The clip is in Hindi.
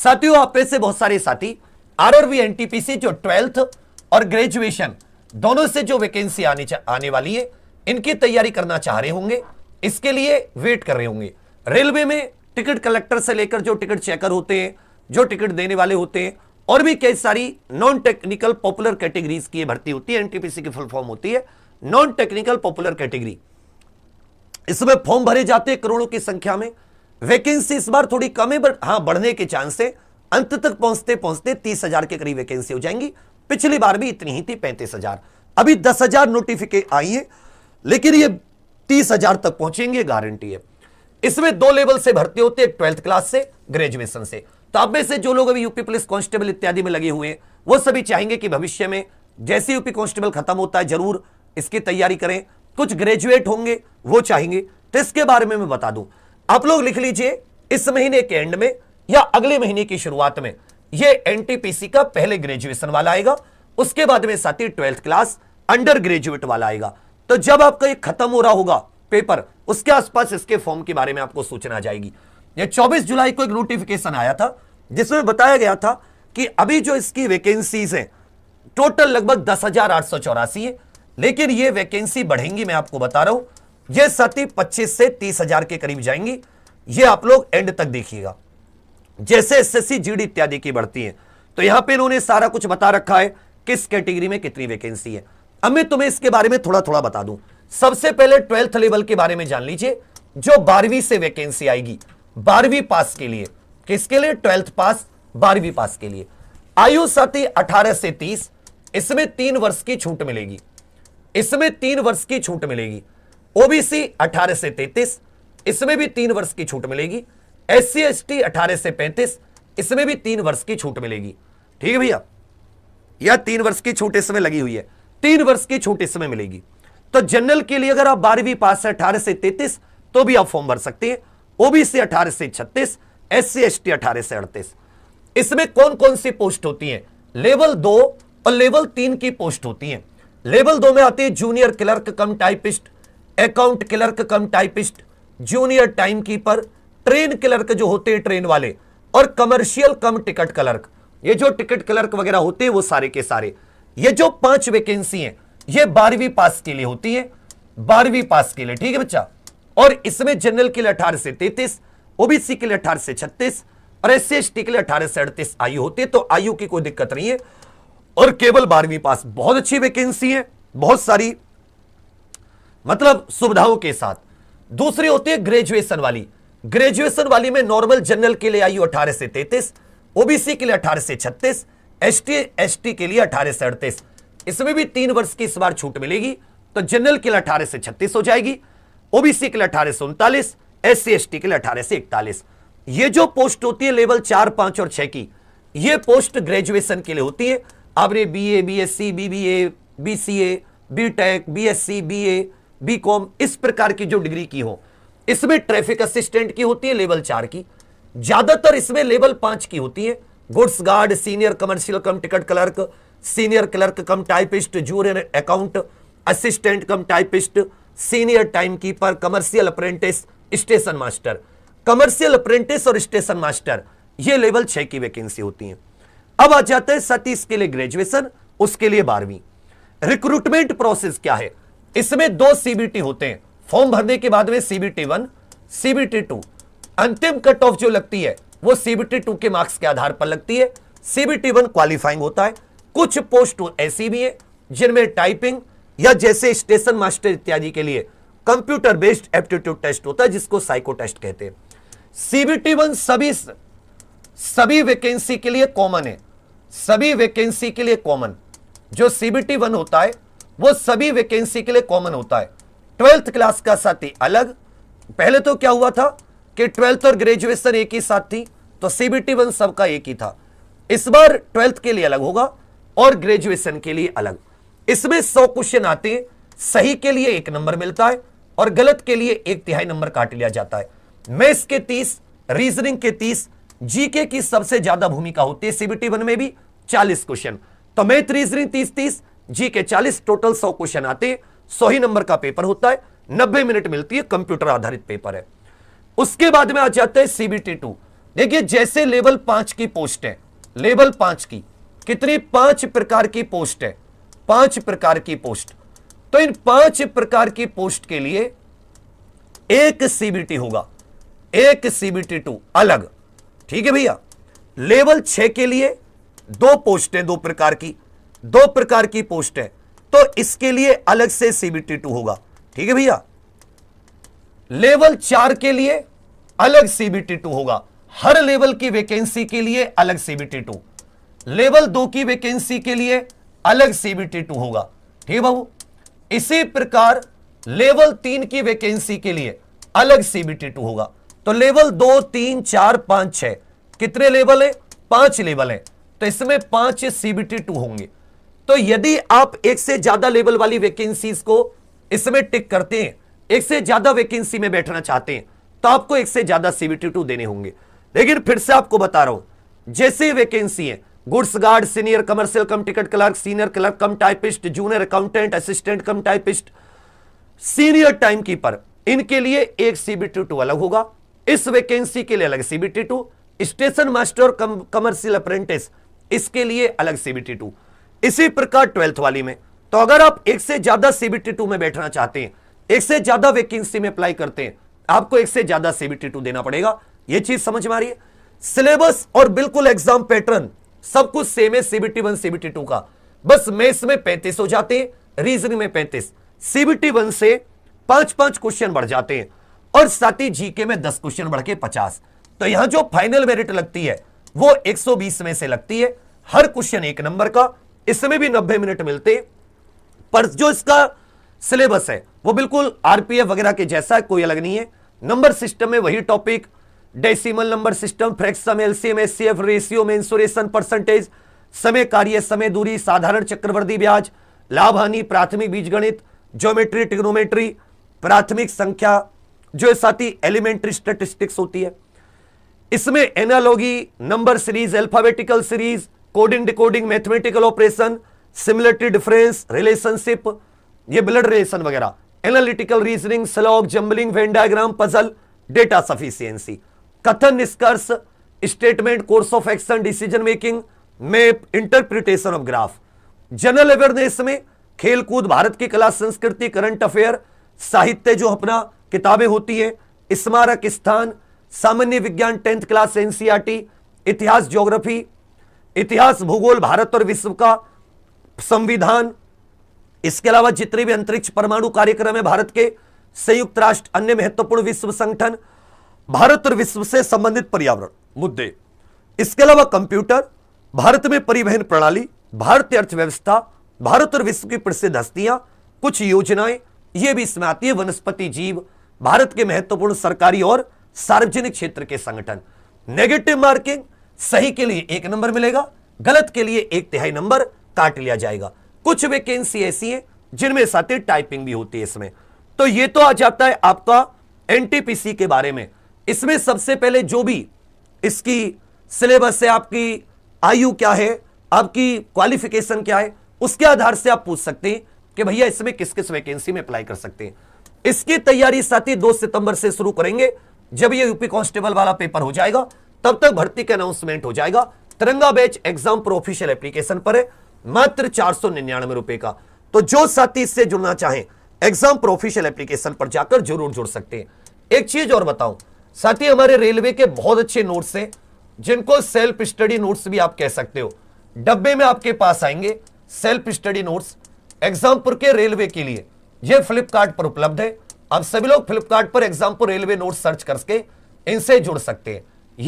साथियों, आप में से बहुत सारे साथी आरआरबी एनटीपीसी जो 12th और ग्रेजुएशन दोनों से जो वैकेंसी आने वाली है, इनकी तैयारी करना चाह रहे होंगे, इसके लिए वेट कर रहे होंगे। रेलवे में टिकट कलेक्टर से लेकर जो टिकट चेकर होते हैं, जो टिकट देने वाले होते हैं, और भी कई सारी नॉन टेक्निकल पॉपुलर कैटेगरीज की भर्ती होती है। एनटीपीसी की फुल फॉर्म होती है नॉन टेक्निकल पॉपुलर कैटेगरी। इसमें फॉर्म भरे जाते हैं करोड़ों की संख्या में। वैकेंसी इस बार थोड़ी कम है, बट हां, बढ़ने के चांस है। अंत तक पहुंचते पहुंचते 30,000 के करीब वैकेंसी हो जाएंगी। पिछली बार भी इतनी ही थी, 35,000। अभी 10,000 नोटिफिकेशन आई है, लेकिन ये 30,000 तक पहुंचेंगे, गारंटी है। इसमें 2 लेवल से भर्ती होती है, 12th क्लास से, ग्रेजुएशन से। तो आप में से जो लोग अभी यूपी पुलिस कांस्टेबल इत्यादि में लगे हुए हैं, वो सभी चाहेंगे कि भविष्य में जैसे यूपी कांस्टेबल खत्म होता है, जरूर इसकी तैयारी करें। कुछ ग्रेजुएट होंगे, वो चाहेंगे, तो इसके बारे में मैं बता दूं। आप लोग लिख लीजिए, इस महीने के एंड में या अगले महीने की शुरुआत में ये एनटीपीसी का पहले ग्रेजुएशन वाला आएगा, उसके बाद में साथी 12th क्लास अंडर ग्रेजुएट वाला आएगा। तो जब आपका ये खत्म हो रहा होगा पेपर, उसके आसपास इसके फॉर्म के बारे में आपको सूचना जाएगी। ये 24 जुलाई को एक नोटिफिकेशन आया था, जिसमें बताया गया था कि अभी जो इसकी वैकेंसीज है टोटल लगभग 10,884 है, लेकिन ये वैकेंसी बढ़ेंगी। मैं आपको बता रहा हूं, ये साथी 25 से 30,000 के करीब जाएंगी। ये आप लोग एंड तक देखिएगा। जैसे एसएससी जीडी इत्यादि की बढ़ती है, तो यहां पे इन्होंने सारा कुछ बता रखा है किस कैटेगरी में कितनी वैकेंसी है। अब मैं तुम्हें इसके बारे में थोड़ा थोड़ा बता दूं। सबसे पहले 12th लेवल के बारे में जान लीजिए। जो 12वीं से वैकेंसी आएगी, 12वीं पास के लिए, किसके लिए? 12th पास, 12वीं पास के लिए। आयु साथी 18 से 30, इसमें 3 वर्ष की छूट मिलेगी। इसमें 3 वर्ष की छूट मिलेगी। ओबीसी 18 से 33, इसमें भी 3 वर्ष की छूट मिलेगी। एससी एसटी 18 से 35, इसमें भी 3 वर्ष की छूट मिलेगी। ठीक है भैया, यह 3 वर्ष की छूट इसमें लगी हुई है, 3 वर्ष की छूट इसमें मिलेगी। तो जनरल के लिए अगर आप 12वीं पास है 18 से 33, तो भी आप फॉर्म भर सकते हैं। ओबीसी 18 से 36, एससी एसटी 18 से 38। इसमें कौन कौन सी पोस्ट होती है? लेवल 2 और लेवल 3 की पोस्ट होती है। लेवल 2 में आती है जूनियर क्लर्क कम टाइपिस्ट, अकाउंट क्लर्क कम typist, junior time keeper, train clerk जो होते हैं ट्रेन वाले, और कमर्शियल कम टिकट क्लर्क। ये जो टिकट क्लर्क वगैरह होते हैं वो सारे के सारे, ये जो 5 वैकेंसी हैं, ये 12वीं पास के लिए होती है, 12वीं पास के लिए। ठीक है बच्चा। और इसमें जनरल के लिए 18 से 33, ओबीसी के लिए 18 से 36 और एससी एसटी के लिए 18 से 38 आयु होती है। तो आयु की कोई दिक्कत नहीं है, और केवल 12वीं पास। बहुत अच्छी वैकेंसी है, बहुत सारी मतलब सुविधाओं के साथ। दूसरी होती है ग्रेजुएशन वाली। ग्रेजुएशन वाली में नॉर्मल जनरल के लिए आयु 18 से 33, ओबीसी के लिए 18 से 36, एसटी एसटी के लिए 18 से 38। इसमें भी 3 वर्ष की इस बार छूट मिलेगी। तो जनरल के लिए 18 से 36 हो जाएगी, ओबीसी के लिए 18 से 39, एससी एसटी के लिए 18 से 41। ये जो पोस्ट होती है लेवल 4, 5 और 6 की, ये पोस्ट ग्रेजुएशन के लिए होती है। आपने BA, BSc, BBA, BCA, BTech, BSc, BA, BCom, इस प्रकार की जो डिग्री की हो। इसमें ट्रैफिक असिस्टेंट की होती है लेवल 4 की, ज्यादातर इसमें लेवल 5 की होती है। गुड्स गार्ड, सीनियर कमर्शियल कम टिकट क्लर्क, सीनियर क्लर्क कम टाइपिस्ट, जूनियर अकाउंट असिस्टेंट कम typist, senior time keeper, commercial apprentice, station master. Commercial apprentice और स्टेशन मास्टर ये लेवल 6 की वैकेंसी होती है। अब आ जाता है 37 के लिए ग्रेजुएशन, उसके लिए 12वीं। रिक्रूटमेंट प्रोसेस क्या है? इसमें 2 सीबीटी होते हैं। फॉर्म भरने के बाद में सीबीटी 1, सीबीटी 2। अंतिम कट ऑफ जो लगती है वो सीबीटी 2 के मार्क्स के आधार पर लगती है। सीबीटी 1 क्वालिफाइंग होता है। कुछ पोस्ट ऐसी भी है जिनमें टाइपिंग या जैसे स्टेशन मास्टर इत्यादि के लिए कंप्यूटर बेस्ड एप्टीट्यूड टेस्ट होता है, जिसको साइको टेस्ट कहते हैं। सीबीटी 1 सभी वैकेंसी के लिए कॉमन है। सभी वैकेंसी के लिए कॉमन जो सीबीटी 1 होता है वो सभी वैकेंसी के लिए कॉमन होता है। 12th क्लास का साथी अलग। पहले तो क्या हुआ था कि 12th और ग्रेजुएशन एक ही साथ थी, तो सीबीटी 1 सबका एक ही था। इस बार 12th के लिए अलग होगा और ग्रेजुएशन के लिए अलग। इसमें 100 क्वेश्चन आते हैं, सही के लिए 1 नंबर मिलता है और गलत के लिए 1/3 नंबर काट लिया जाता है। मैथ्स के 30, रीजनिंग के 30, जीके की सबसे ज्यादा भूमिका होती है। सीबीटी 1 में भी 40 क्वेश्चन, तो math reasoning 30-30, GK 40, total 100 question आते हैं। 100 ही नंबर का पेपर होता है, 90 मिनट मिलती है, कंप्यूटर आधारित पेपर है। उसके बाद में आ जाता है सीबीटी 2। देखिए जैसे लेवल 5 की पोस्ट है, लेवल 5 की कितनी 5 प्रकार की पोस्ट है, 5 प्रकार की पोस्ट। तो इन 5 प्रकार की पोस्ट के लिए एक सीबीटी होगा, एक सीबीटी 2 अलग, ठीक है भैया। लेवल 6 के लिए 2 पोस्ट है, 2 प्रकार की, 2 प्रकार की पोस्ट है, तो इसके लिए अलग से सीबीटी 2 होगा, ठीक है भैया। लेवल 4 के लिए अलग सीबीटी 2 होगा, हर लेवल की वैकेंसी के लिए अलग सीबीटी 2। लेवल 2 की वैकेंसी के लिए अलग सीबीटी 2 होगा, ठीक है बाबू। इसी प्रकार लेवल 3 की वैकेंसी के लिए अलग सीबीटी 2 होगा। तो लेवल 2, 3, 4, 5, 6 कितने लेवल है? 5 लेवल है, तो इसमें 5 सीबीटी 2 होंगे। तो यदि आप एक से ज्यादा लेवल वाली वैकेंसीज को इसमें टिक करते हैं, एक से ज्यादा वैकेंसी में बैठना चाहते हैं, तो आपको एक से ज्यादा सीबीटी 2 देने होंगे। लेकिन फिर से आपको बता रहा हूं, जैसे वैकेंसी है गुड्स गार्ड, सीनियर कमर्शियल कम टिकट क्लर्क, सीनियर क्लर्क कम टाइपिस्ट, जूनियर अकाउंटेंट, असिस्टेंट कम टाइपिस्ट, सीनियर टाइम कीपर, इनके लिए एक सीबीटी 2 अलग होगा। इस वैकेंसी के लिए अलग सीबीटी 2, स्टेशन मास्टर और कमर्शियल अप्रेंटिस, इसके लिए अलग सीबीटी 2। इसी प्रकार 12th वाली में, तो अगर आप एक से ज्यादा सीबीटी 2 में बैठना चाहते हैं, एक से ज्यादा वैकेंसी में अप्लाई करते हैं, आपको एक से ज्यादा सीबीटी 2 देना पड़ेगा। यह चीज समझ में आ रही है? सिलेबस और बिल्कुल एग्जाम पैटर्न सब कुछ सेम है सीबीटी 1 सीबीटी 2 का, बस मैथ्स में 35 हो जाते हैं, रीजनिंग में 35, सीबीटी 1 से 5-5 क्वेश्चन बढ़ जाते हैं, और साथ ही जीके में 10 क्वेश्चन बढ़ के 50। तो यहां जो फाइनल मेरिट लगती है वो 120 में से लगती है, हर क्वेश्चन 1 नंबर का, इसमें भी 90 मिनट मिलते हैं। पर जो इसका सिलेबस है वो बिल्कुल आरपीएफ वगैरह के जैसा है, कोई अलग नहीं है। नंबर सिस्टम में वही topic, decimal number system, fraction, LCM, HCF, ratio, mensuration, percentage, समय कार्य, समय दूरी, साधारण चक्रवृद्धि ब्याज, लाभ हानि, प्राथमिक बीजगणित, ज्योमेट्री, ट्रिग्नोमेट्री, प्राथमिक संख्या, जो साथ ही एलिमेंट्री स्टैटिस्टिक्स होती है। इसमें analogy, number series, alphabetical series, coding, decoding, mathematical operation, similarity, difference, relationship, ये ब्लड रिलेशन वगैरह, analytical reasoning, syllogism, jumbling, venn diagram, puzzle, data sufficiency, कथन, निष्कर्ष, statement, course of action, decision making, map, interpretation of graph. General awareness में खेलकूद, भारत की कला संस्कृति, करंट अफेयर, साहित्य जो अपना किताबें होती है, स्मारक स्थान, सामान्य विज्ञान 10th क्लास एनसीईआरटी, इतिहास, ज्योग्राफी, इतिहास, भूगोल, भारत और विश्व का संविधान, इसके अलावा जितने भी अंतरिक्ष परमाणु कार्यक्रम है भारत के, संयुक्त राष्ट्र, अन्य महत्वपूर्ण विश्व संगठन, भारत और विश्व से संबंधित पर्यावरण मुद्दे, इसके अलावा कंप्यूटर, भारत में परिवहन प्रणाली, भारतीय अर्थव्यवस्था, भारत और विश्व की प्रसिद्ध हस्तियां, कुछ योजनाएं, ये भी इसमें आती है, वनस्पति जीव, भारत के महत्वपूर्ण सरकारी और सार्वजनिक क्षेत्र के संगठन। नेगेटिव मार्किंग, सही के लिए 1 नंबर मिलेगा, गलत के लिए 1/3 नंबर काट लिया जाएगा। कुछ वैकेंसी ऐसी है जिनमें साथ ही टाइपिंग भी होती है इसमें। तो ये तो आ जाता है आपका एनटीपीसी के बारे में। इसमें सबसे पहले जो भी इसकी सिलेबस है, आपकी आयु क्या है, आपकी क्वालिफिकेशन क्या है, उसके आधार से आप पूछ सकते हैं कि भैया इसमें किस किस वैकेंसी में अप्लाई कर सकते हैं। इसकी तैयारी साथ ही 2 सितंबर से शुरू करेंगे। जब ये यूपी कांस्टेबल वाला पेपर हो जाएगा तब तक भर्ती का अनाउंसमेंट हो जाएगा। तिरंगा बैच एग्जाम पर ऑफिशियल एप्लीकेशन पर है, मात्र 499 रुपए का। तो जो साथी इससे जुड़ना चाहें एग्जाम पर ऑफिशियल एप्लीकेशन पर जाकर जरूर जुड़ सकते हैं। एक चीज और बताऊं साथी, हमारे रेलवे के बहुत अच्छे नोट्स हैं जिनको सेल्फ स्टडी नोट्स भी आप कह सकते हो। डब्बे में आपके पास आएंगे सेल्फ स्टडी नोट्स एग्जामपुर के रेलवे के लिए, यह फ्लिपकार्ट पर उपलब्ध है। आप सभी लोग फ्लिपकार्ट पर एग्जामपुर रेलवे नोट्स सर्च करके इनसे जुड़ सकते हैं।